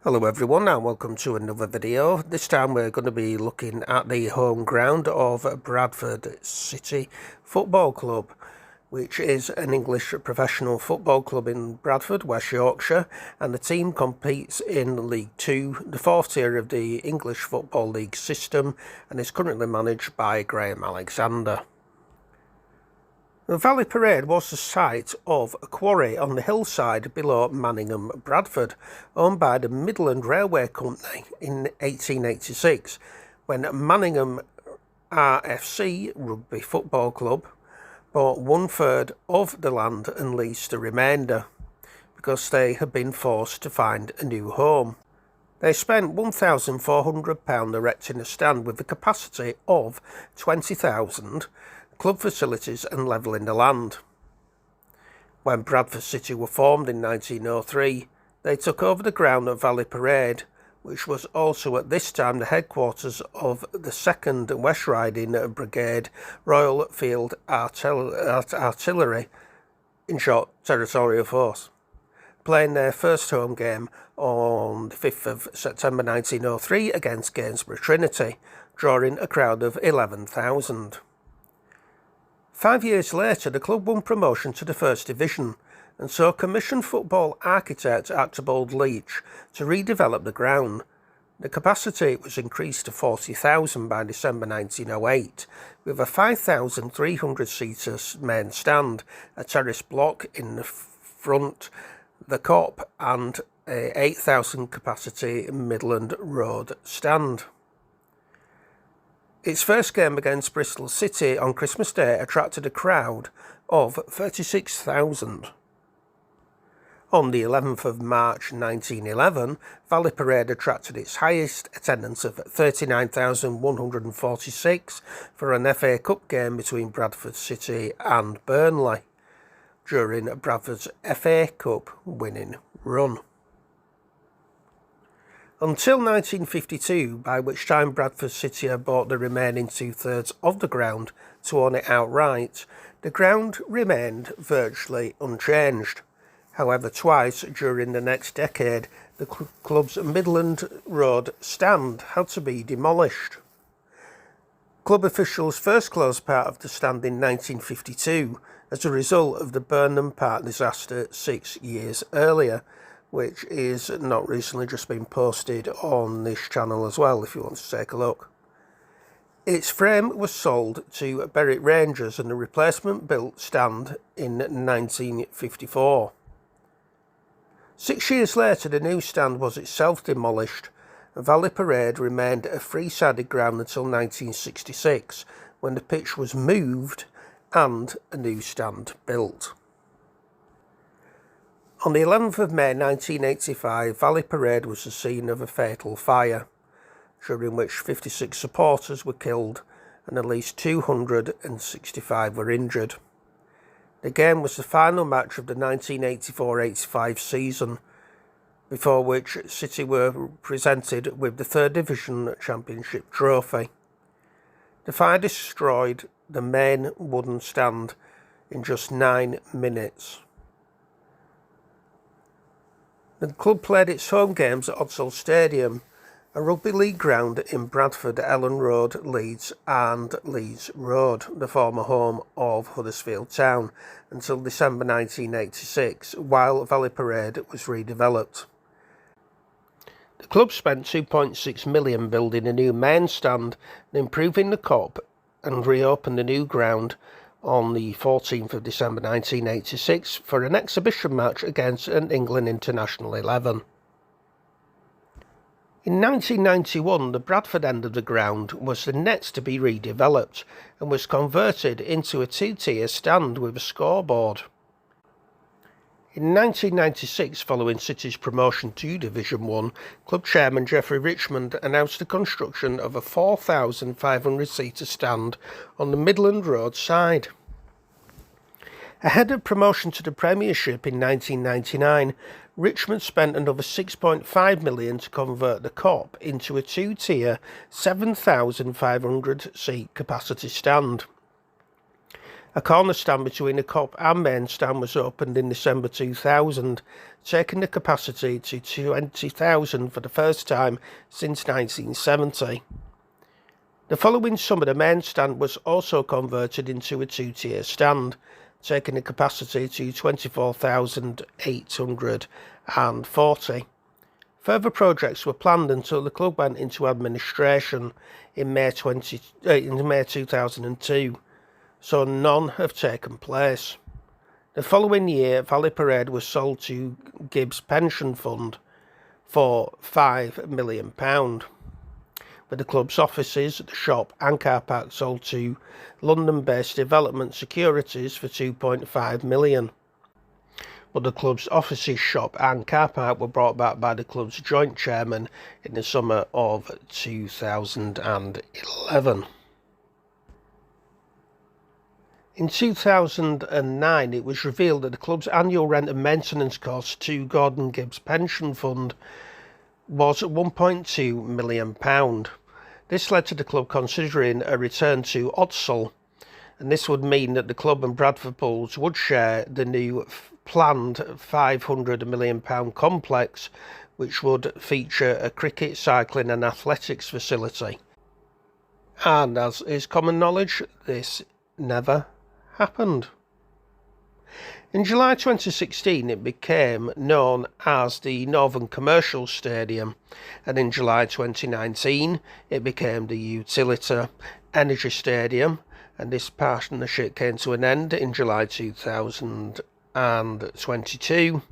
Hello everyone and welcome to another video. This time we're going to be looking at the home ground of Bradford City Football Club, which is an English professional football club in Bradford, West Yorkshire, and the team competes in League 2, the fourth tier of the English Football League system, and is currently managed by Graham Alexander. The Valley Parade was the site of a quarry on the hillside below Manningham, Bradford, owned by the Midland Railway Company in 1886, when Manningham AFC Rugby Football Club bought 1/3 of the land and leased the remainder, because they had been forced to find a new home. They spent £1,400 erecting a stand with the capacity of 20,000, club facilities and levelling the land. When Bradford City were formed in 1903, they took over the ground at Valley Parade, which was also at this time the headquarters of the 2nd West Riding Brigade Royal Field Artillery, in short, Territorial Force, playing their first home game on the 5th of September 1903 against Gainsborough Trinity, drawing a crowd of 11,000. 5 years later, the club won promotion to the First Division, and so commissioned football architect Archibald Leach to redevelop the ground. The capacity was increased to 40,000 by December 1908, with a 5,300-seater main stand, a terrace block in the front, the Cop, and a 8,000-capacity Midland Road stand. Its first game against Bristol City on Christmas Day attracted a crowd of 36,000. On the 11th of March 1911, Valley Parade attracted its highest attendance of 39,146 for an FA Cup game between Bradford City and Burnley, during Bradford's FA Cup winning run. Until 1952, by which time Bradford City had bought the remaining 2/3 of the ground to own it outright, the ground remained virtually unchanged. However, twice during the next decade, the club's Midland Road stand had to be demolished. Club officials first closed part of the stand in 1952 as a result of the Burnham Park disaster 6 years earlier, which is not recently just been posted on this channel as well, if you want to take a look. Its frame was sold to Berwick Rangers and the replacement built stand in 1954. 6 years later, the new stand was itself demolished, and Valley Parade remained a three-sided ground until 1966, when the pitch was moved and a new stand built. On the 11th of May 1985, Valley Parade was the scene of a fatal fire, during which 56 supporters were killed and at least 265 were injured. The game was the final match of the 1984-85 season, before which City were presented with the 3rd Division Championship trophy. The fire destroyed the main wooden stand in just 9 minutes. The club played its home games at Odsal Stadium, a rugby league ground in Bradford, Ellen Road, Leeds and Leeds Road, the former home of Huddersfield Town, until December 1986, while Valley Parade was redeveloped. The club spent £2.6 million building a new main stand and improving the Cop, and reopened the new ground on the 14th of December 1986 for an exhibition match against an England International 11. In 1991, the Bradford end of the ground was the next to be redeveloped and was converted into a 2-tier stand with a scoreboard. In 1996, following City's promotion to Division 1, club chairman Geoffrey Richmond announced the construction of a 4,500-seater stand on the Midland Road side. Ahead of promotion to the Premiership in 1999, Richmond spent another £6.5 million to convert the Cop into a 2-tier 7,500-seat capacity stand. A corner stand between the Cup and main stand was opened in December 2000, taking the capacity to 20,000 for the first time since 1970. The following summer, the main stand was also converted into a two-tier stand, taking the capacity to 24,840. Further projects were planned until the club went into administration in May 2002, so none have taken place. The following year, Valley Parade was sold to Gibbs Pension Fund for £5 million, with the club's offices, the shop and car park sold to London-based Development Securities for £2.5 million. But the club's offices, shop and car park were brought back by the club's joint chairman in the summer of 2011. In 2009, it was revealed that the club's annual rent and maintenance cost to Gordon Gibbs Pension Fund was £1.2 million. This led to the club considering a return to Odsal, and this would mean that the club and Bradford Bulls would share the new planned £500 million complex, which would feature a cricket, cycling and athletics facility. And as is common knowledge, this never happened. In July 2016, it became known as the Northern Commercial Stadium, and in July 2019, it became the Utilita Energy Stadium, and this partnership came to an end in July 2022,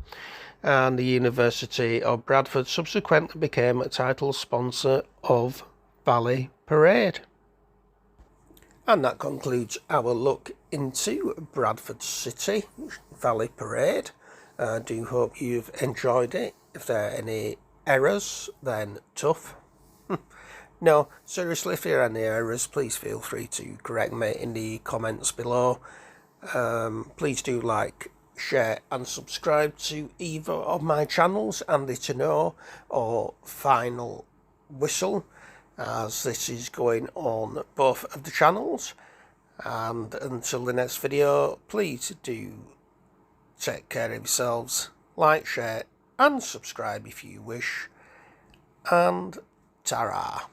and the University of Bradford subsequently became a title sponsor of Valley Parade. And that concludes our look into Bradford City Valley Parade. I do hope you've enjoyed it. If there are any errors, then tough. No, seriously, if there are any errors, please feel free to correct me in the comments below. Please do like, share and subscribe to either of my channels, Andy to Know or Final Whistle, as this is going on both of the channels. And until the next video, please do take care of yourselves, like, share and subscribe if you wish, and ta-ra.